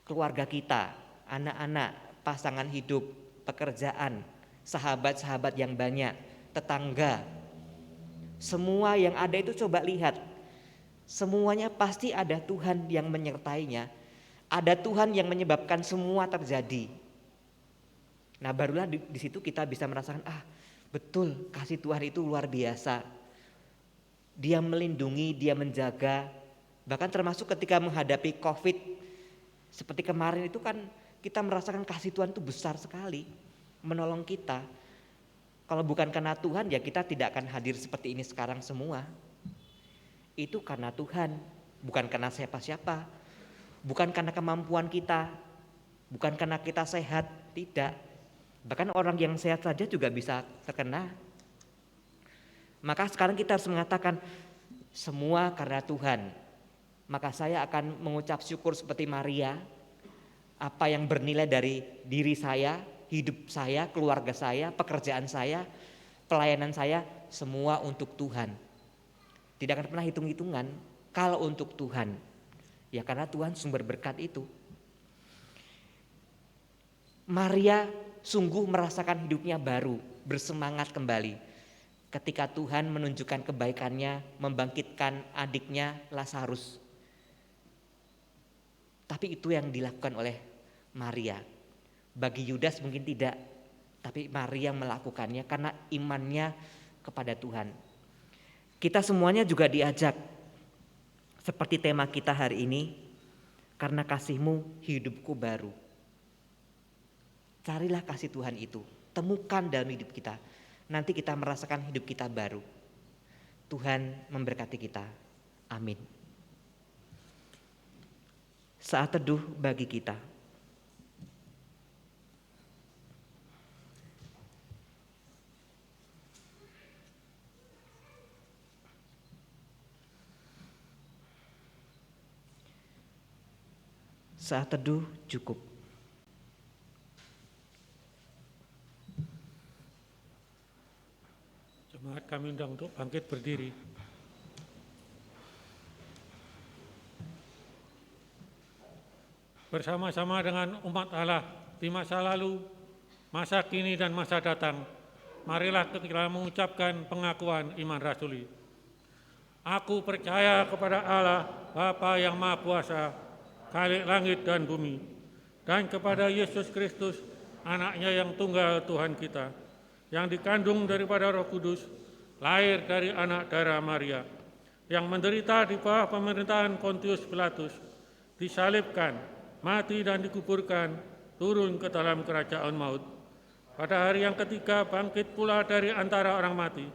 keluarga kita, anak-anak, pasangan hidup, pekerjaan, sahabat-sahabat yang banyak, tetangga. Semua yang ada itu coba lihat. Semuanya pasti ada Tuhan yang menyertainya. Ada Tuhan yang menyebabkan semua terjadi. Nah, barulah di situ kita bisa merasakan, betul kasih Tuhan itu luar biasa. Dia melindungi, dia menjaga. Bahkan termasuk ketika menghadapi COVID seperti kemarin itu kan kita merasakan kasih Tuhan itu besar sekali, menolong kita. Kalau bukan karena Tuhan ya kita tidak akan hadir seperti ini sekarang semua. Itu karena Tuhan, bukan karena siapa-siapa. bukan karena kemampuan kita, bukan karena kita sehat, tidak. Bahkan orang yang sehat saja juga bisa terkena. Maka sekarang kita harus mengatakan semua karena Tuhan. Maka saya akan mengucap syukur seperti Maria. Apa yang bernilai dari diri saya, hidup saya, keluarga saya, pekerjaan saya, pelayanan saya, semua untuk Tuhan. Tidak akan pernah hitung-hitungan kalau untuk Tuhan. Ya karena Tuhan sumber berkat itu. Maria sungguh merasakan hidupnya baru, bersemangat kembali. Ketika Tuhan menunjukkan kebaikannya, membangkitkan adiknya Lazarus. Tapi itu yang dilakukan oleh Maria. Bagi Yudas mungkin tidak, tapi Maria melakukannya karena imannya kepada Tuhan. Kita semuanya juga diajak, seperti tema kita hari ini, karena kasih-Mu hidupku baru. Carilah kasih Tuhan itu, temukan dalam hidup kita. Nanti kita merasakan hidup kita baru. Tuhan memberkati kita. Amin. Saat teduh bagi kita. Saat teduh cukup. Jemaat kami undang untuk bangkit berdiri. Bersama-sama dengan umat Allah di masa lalu, masa kini dan masa datang, marilah kita mengucapkan pengakuan iman rasuli. Aku percaya kepada Allah, Bapa yang Maha Kuasa, Khalik langit dan bumi, dan kepada Yesus Kristus, anaknya yang tunggal Tuhan kita, yang dikandung daripada Roh Kudus, lahir dari anak darah Maria, yang menderita di bawah pemerintahan Pontius Pilatus, disalibkan, mati dan dikuburkan, turun ke dalam kerajaan maut. Pada hari yang ketiga bangkit pula dari antara orang mati,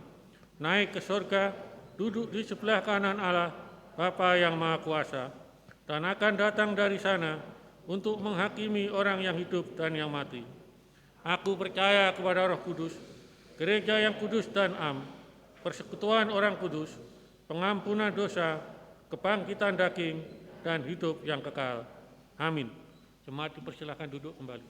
naik ke surga, duduk di sebelah kanan Allah, Bapa yang Maha Kuasa, dan akan datang dari sana untuk menghakimi orang yang hidup dan yang mati. Aku percaya kepada Roh Kudus, gereja yang kudus dan am, persekutuan orang kudus, pengampunan dosa, kebangkitan daging, dan hidup yang kekal. Amin. Jemaat dipersilakan duduk kembali.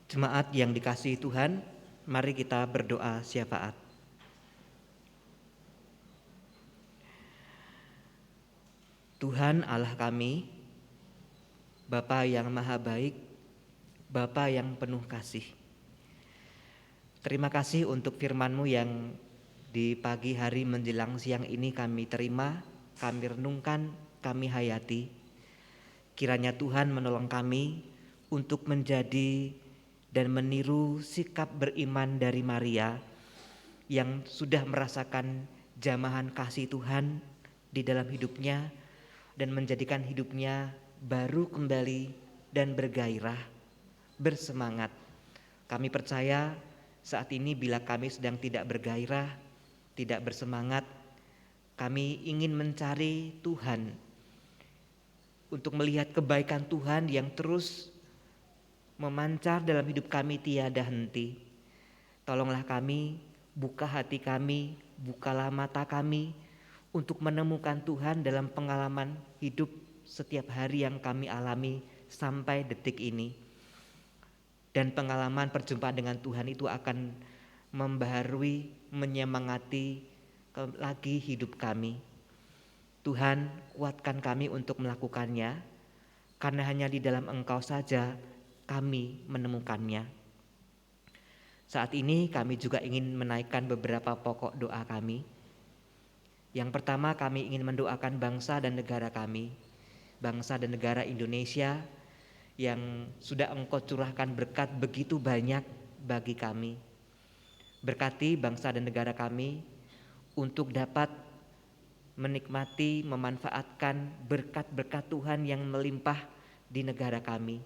Jemaat yang dikasihi Tuhan, mari kita berdoa syafaat. Tuhan Allah kami, Bapa yang maha baik, Bapa yang penuh kasih. Terima kasih untuk firman-Mu yang di pagi hari menjelang siang ini kami terima, kami renungkan, kami hayati. Kiranya Tuhan menolong kami untuk menjadi dan meniru sikap beriman dari Maria yang sudah merasakan jamahan kasih Tuhan di dalam hidupnya dan menjadikan hidupnya baru kembali dan bergairah, bersemangat. Kami percaya saat ini bila kami sedang tidak bergairah, tidak bersemangat, kami ingin mencari Tuhan untuk melihat kebaikan Tuhan yang terus memancar dalam hidup kami tiada henti. Tolonglah kami, buka hati kami, bukalah mata kami untuk menemukan Tuhan dalam pengalaman hidup setiap hari yang kami alami sampai detik ini. Dan pengalaman perjumpaan dengan Tuhan itu akan membaharui, menyemangati lagi hidup kami. Tuhan, kuatkan kami untuk melakukannya, karena hanya di dalam Engkau saja kami menemukannya. Saat ini kami juga ingin menaikkan beberapa pokok doa kami. Yang pertama, kami ingin mendoakan bangsa dan negara kami, bangsa dan negara Indonesia yang sudah Engkau curahkan berkat begitu banyak bagi kami. Berkati bangsa dan negara kami untuk dapat menikmati, memanfaatkan berkat-berkat Tuhan yang melimpah di negara kami.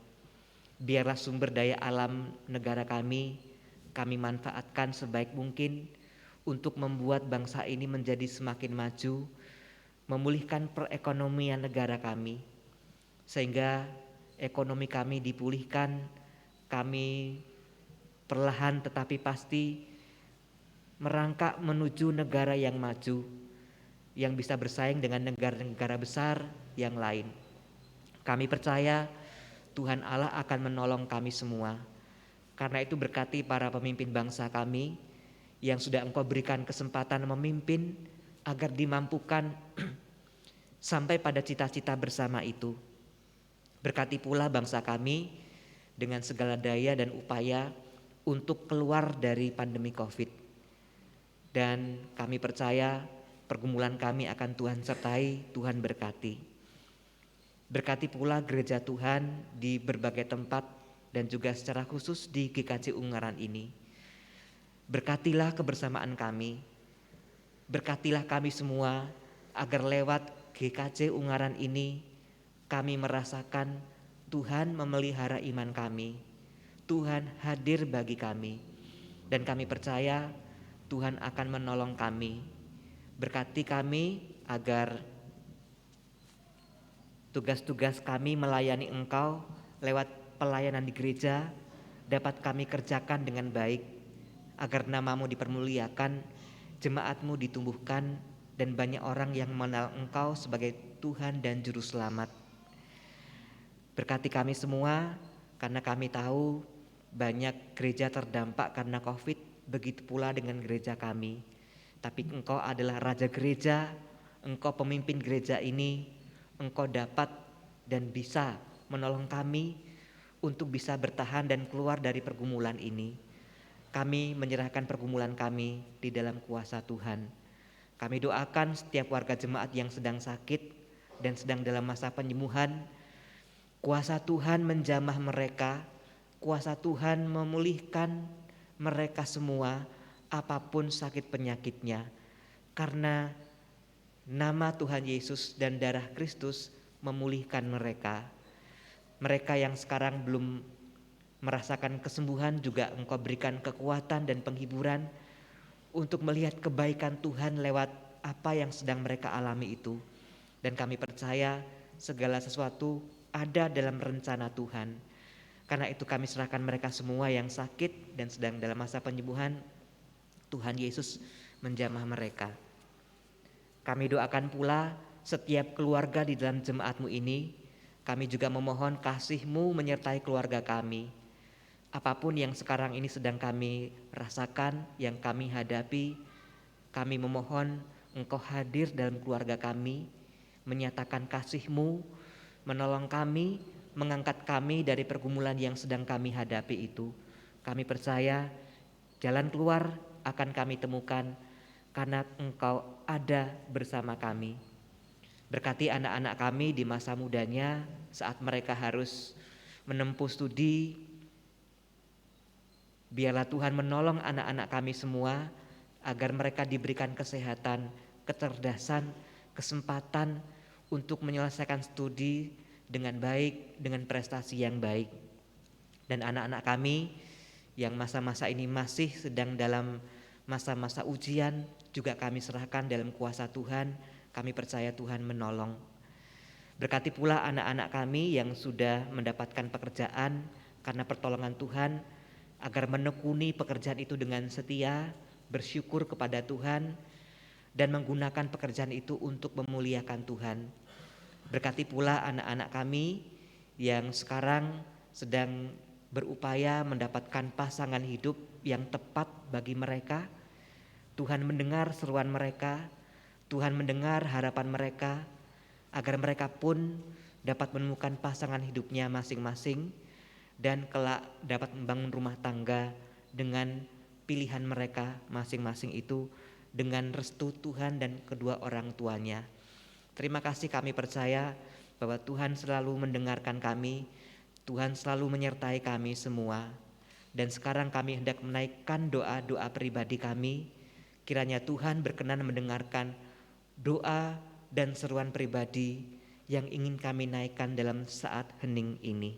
Biarlah sumber daya alam negara kami manfaatkan sebaik mungkin untuk membuat bangsa ini menjadi semakin maju, memulihkan perekonomian negara kami, sehingga ekonomi kami dipulihkan, kami perlahan tetapi pasti merangkak menuju negara yang maju, yang bisa bersaing dengan negara-negara besar yang lain. Kami percaya Tuhan Allah akan menolong kami semua. Karena itu berkati para pemimpin bangsa kami yang sudah Engkau berikan kesempatan memimpin agar dimampukan sampai pada cita-cita bersama itu. Berkati pula bangsa kami dengan segala daya dan upaya untuk keluar dari pandemi Covid. Dan kami percaya pergumulan kami akan Tuhan sertai, Tuhan berkati. Berkati pula gereja Tuhan di berbagai tempat dan juga secara khusus di GKJ Ungaran ini. Berkatilah kebersamaan kami, berkatilah kami semua agar lewat GKJ Ungaran ini kami merasakan Tuhan memelihara iman kami, Tuhan hadir bagi kami, dan kami percaya Tuhan akan menolong kami. Berkati kami agar tugas-tugas kami melayani Engkau lewat pelayanan di gereja dapat kami kerjakan dengan baik, agar nama-Mu dipermuliakan, jemaat-Mu ditumbuhkan, dan banyak orang yang mengenal Engkau sebagai Tuhan dan Juru Selamat. Berkati kami semua, karena kami tahu banyak gereja terdampak karena Covid, begitu pula dengan gereja kami. Tapi Engkau adalah Raja Gereja, Engkau pemimpin gereja ini, Engkau dapat dan bisa menolong kami untuk bisa bertahan dan keluar dari pergumulan ini. Kami menyerahkan pergumulan kami di dalam kuasa Tuhan. Kami doakan setiap warga jemaat yang sedang sakit dan sedang dalam masa penyembuhan. Kuasa Tuhan menjamah mereka, kuasa Tuhan memulihkan mereka semua apapun sakit penyakitnya. Karena nama Tuhan Yesus dan darah Kristus memulihkan mereka. Mereka yang sekarang belum merasakan kesembuhan juga Engkau berikan kekuatan dan penghiburan untuk melihat kebaikan Tuhan lewat apa yang sedang mereka alami itu. Dan kami percaya segala sesuatu ada dalam rencana Tuhan. Karena itu kami serahkan mereka semua yang sakit dan sedang dalam masa penyembuhan. Tuhan Yesus menjamah mereka. Kami doakan pula setiap keluarga di dalam jemaat-Mu ini. Kami juga memohon kasih-Mu menyertai keluarga kami. Apapun yang sekarang ini sedang kami rasakan, yang kami hadapi, kami memohon Engkau hadir dalam keluarga kami, menyatakan kasih-Mu, menolong kami, mengangkat kami dari pergumulan yang sedang kami hadapi itu. Kami percaya jalan keluar akan kami temukan karena Engkau ada bersama kami. Berkati anak-anak kami di masa mudanya saat mereka harus menempuh studi. Biarlah Tuhan menolong anak-anak kami semua agar mereka diberikan kesehatan, kecerdasan, kesempatan untuk menyelesaikan studi dengan baik, dengan prestasi yang baik. Dan anak-anak kami yang masa-masa ini masih sedang dalam masa-masa ujian juga kami serahkan dalam kuasa Tuhan. Kami percaya Tuhan menolong. Berkati pula anak-anak kami yang sudah mendapatkan pekerjaan karena pertolongan Tuhan, agar menekuni pekerjaan itu dengan setia, bersyukur kepada Tuhan, dan menggunakan pekerjaan itu untuk memuliakan Tuhan. Berkati pula anak-anak kami yang sekarang sedang berupaya mendapatkan pasangan hidup yang tepat bagi mereka. Tuhan mendengar seruan mereka, Tuhan mendengar harapan mereka, agar mereka pun dapat menemukan pasangan hidupnya masing-masing dan kelak dapat membangun rumah tangga dengan pilihan mereka masing-masing itu dengan restu Tuhan dan kedua orang tuanya. Terima kasih, kami percaya bahwa Tuhan selalu mendengarkan kami, Tuhan selalu menyertai kami semua. Dan sekarang kami hendak menaikkan doa-doa pribadi kami. Kiranya Tuhan berkenan mendengarkan doa dan seruan pribadi yang ingin kami naikkan dalam saat hening ini.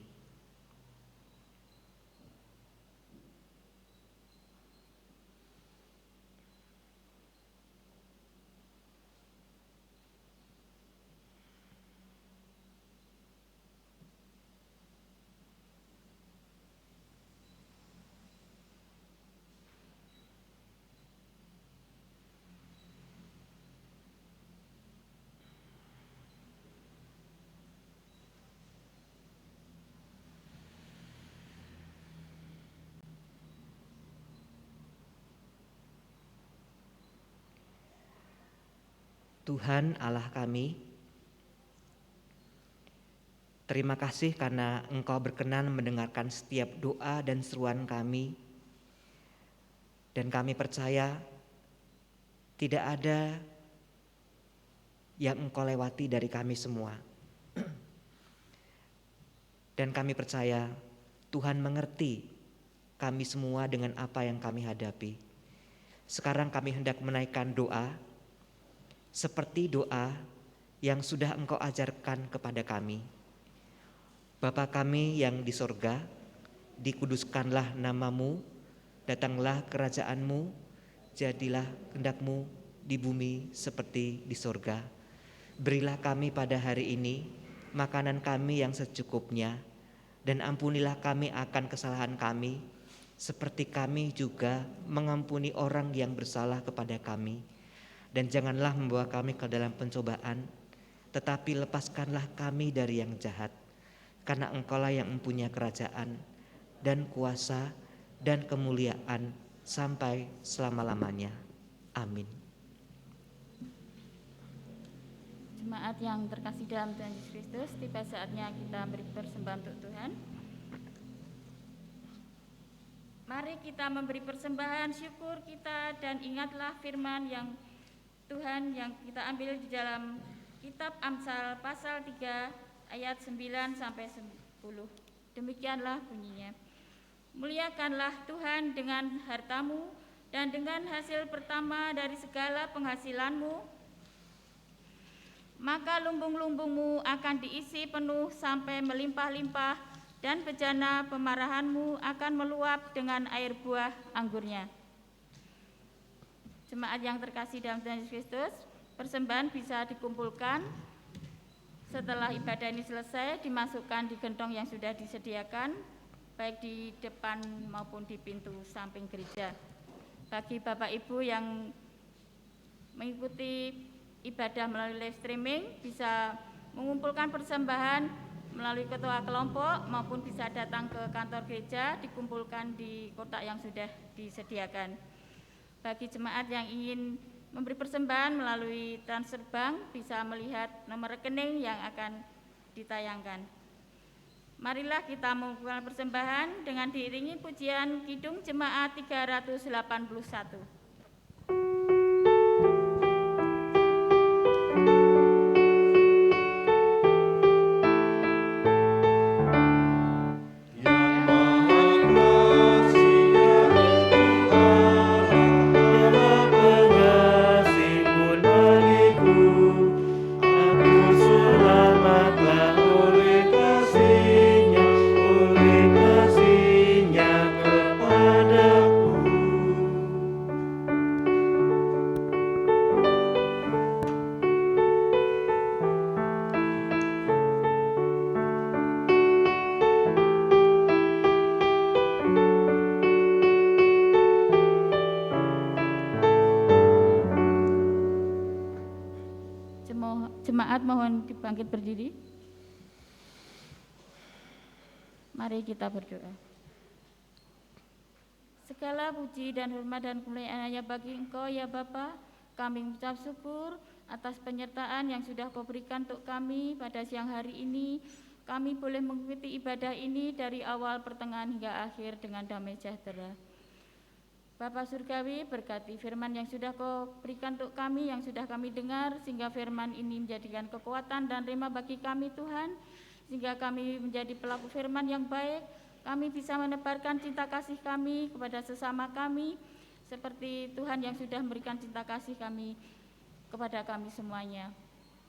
Tuhan Allah kami, terima kasih karena Engkau berkenan mendengarkan setiap doa dan seruan kami. Dan kami percaya tidak ada yang Engkau lewati dari kami semua. Dan kami percaya Tuhan mengerti kami semua dengan apa yang kami hadapi. Sekarang kami hendak menaikkan doa seperti doa yang sudah Engkau ajarkan kepada kami. Bapa kami yang di sorga, dikuduskanlah namamu, datanglah kerajaan-Mu, jadilah kehendak-Mu di bumi seperti di sorga. Berilah kami pada hari ini makanan kami yang secukupnya, dan ampunilah kami akan kesalahan kami, seperti kami juga mengampuni orang yang bersalah kepada kami. Dan janganlah membawa kami ke dalam pencobaan, tetapi lepaskanlah kami dari yang jahat. Karena Engkaulah yang mempunyai kerajaan dan kuasa dan kemuliaan sampai selama-lamanya. Amin. Jemaat yang terkasih dalam Tuhan Yesus Kristus, tiba saatnya kita beri persembahan untuk Tuhan. Mari kita memberi persembahan syukur kita dan ingatlah firman yang Tuhan yang kita ambil di dalam kitab Amsal pasal 3 ayat 9 sampai 10. Demikianlah bunyinya. Muliakanlah Tuhan dengan hartamu dan dengan hasil pertama dari segala penghasilanmu, maka lumbung-lumbungmu akan diisi penuh sampai melimpah-limpah, dan bejana pemarahanmu akan meluap dengan air buah anggurnya. Jemaat yang terkasih dalam Tuhan Yesus Kristus, persembahan bisa dikumpulkan setelah ibadah ini selesai, dimasukkan di gentong yang sudah disediakan, baik di depan maupun di pintu samping gereja. Bagi Bapak Ibu yang mengikuti ibadah melalui live streaming, bisa mengumpulkan persembahan melalui ketua kelompok maupun bisa datang ke kantor gereja, dikumpulkan di kotak yang sudah disediakan. Bagi jemaat yang ingin memberi persembahan melalui transfer bank, bisa melihat nomor rekening yang akan ditayangkan. Marilah kita mengumpulkan persembahan dengan diiringi pujian Kidung Jemaat 381. Jemaat mohon dibangkit berdiri. Mari kita berdoa. Segala puji dan hormat dan kemuliaan hanya bagi Engkau ya Bapa. Kami mengucap syukur atas penyertaan yang sudah Kau berikan untuk kami pada siang hari ini. Kami boleh mengikuti ibadah ini dari awal, pertengahan hingga akhir dengan damai sejahtera. Bapa Surgawi, berkati firman yang sudah Kau berikan untuk kami, yang sudah kami dengar, sehingga firman ini menjadikan kekuatan dan rema bagi kami Tuhan, sehingga kami menjadi pelaku firman yang baik. Kami bisa menebarkan cinta kasih kami kepada sesama kami, seperti Tuhan yang sudah memberikan cinta kasih kami kepada kami semuanya.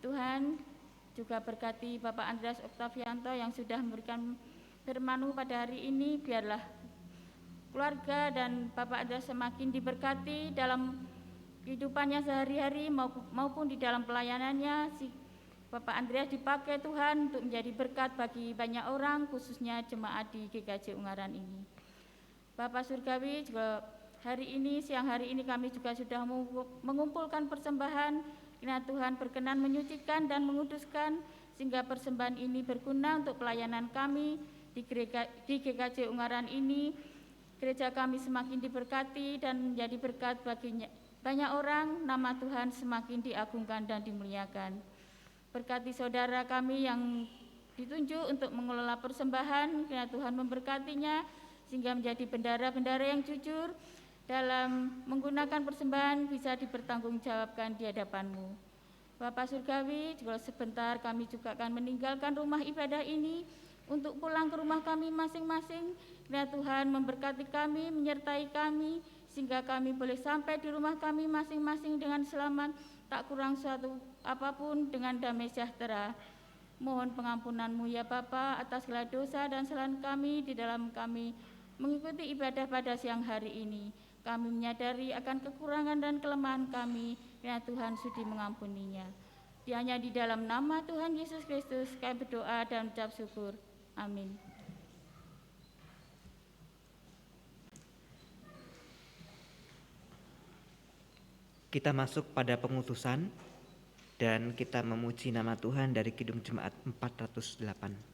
Tuhan juga berkati Bapak Andreas Oktavianto yang sudah memberikan firman-Mu pada hari ini. Biarlah keluarga dan Bapak Andreas semakin diberkati dalam kehidupannya sehari-hari maupun di dalam pelayanannya. Bapak Andreas dipakai Tuhan untuk menjadi berkat bagi banyak orang, khususnya jemaat di GKJ Ungaran ini. Bapak Surgawi, juga hari ini, siang hari ini kami juga sudah mengumpulkan persembahan. Kiranya Tuhan berkenan menyucikan dan menguduskan, sehingga persembahan ini berguna untuk pelayanan kami di GKJ Ungaran ini. Gereja kami semakin diberkati dan menjadi berkat banyak orang nama Tuhan semakin diagungkan dan dimuliakan. Berkati saudara kami yang ditunjuk untuk mengelola persembahan, kiranya Tuhan memberkatinya sehingga menjadi bendara-bendara yang jujur dalam menggunakan persembahan bisa dipertanggungjawabkan di hadapan-Mu. Bapak Surgawi, kalau sebentar kami juga akan meninggalkan rumah ibadah ini untuk pulang ke rumah kami masing-masing. Kiranya Tuhan memberkati kami, menyertai kami, sehingga kami boleh sampai di rumah kami masing-masing dengan selamat, tak kurang suatu apapun, dengan damai sejahtera. Mohon pengampunan-Mu ya Bapa atas segala dosa dan kesalahan kami di dalam kami mengikuti ibadah pada siang hari ini. Kami menyadari akan kekurangan dan kelemahan kami, kiranya Tuhan sudi mengampuninya. Hanya di dalam nama Tuhan Yesus Kristus kami berdoa dan ucap syukur. Amin. Kita masuk pada pengutusan dan kita memuji nama Tuhan dari Kidung Jemaat 408.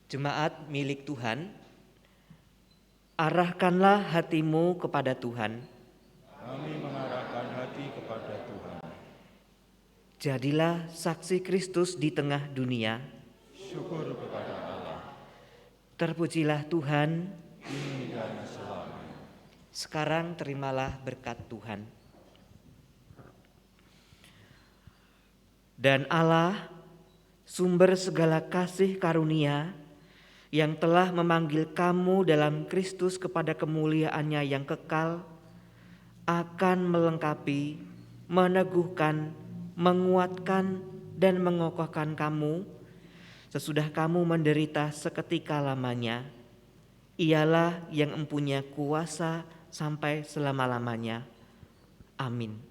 Jemaat milik Tuhan, arahkanlah hatimu kepada Tuhan. Kami mengarahkan hati kepada Tuhan. Jadilah saksi Kristus di tengah dunia. Syukur kepada Allah. Terpujilah Tuhan. Kini dan selamanya. Sekarang terimalah berkat Tuhan. Dan Allah, sumber segala kasih karunia, yang telah memanggil kamu dalam Kristus kepada kemuliaan-Nya yang kekal, akan melengkapi, meneguhkan, menguatkan, dan mengokohkan kamu sesudah kamu menderita seketika lamanya. Ialah yang mempunyai kuasa sampai selama-lamanya. Amin.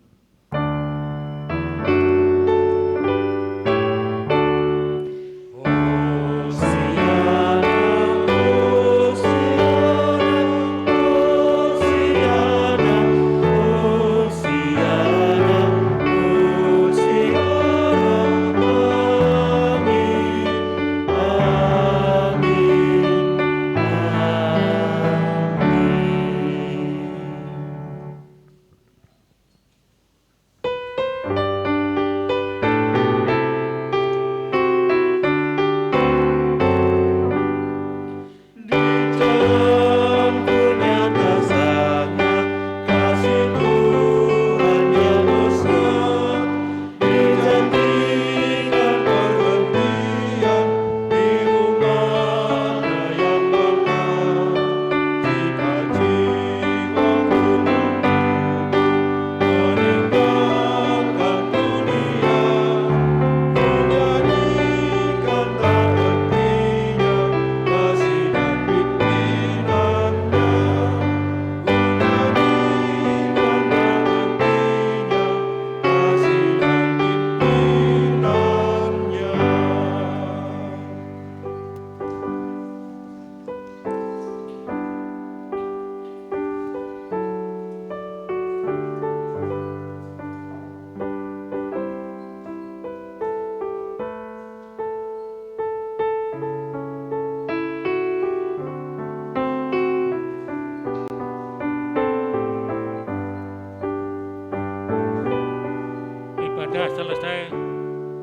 Selesai,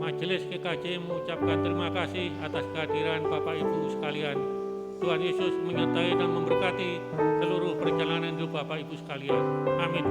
Majelis GKJ mengucapkan terima kasih atas kehadiran Bapak Ibu sekalian. Tuhan Yesus menyertai dan memberkati seluruh perjalanan hidup Bapak Ibu sekalian. Amin.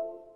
Tuhan.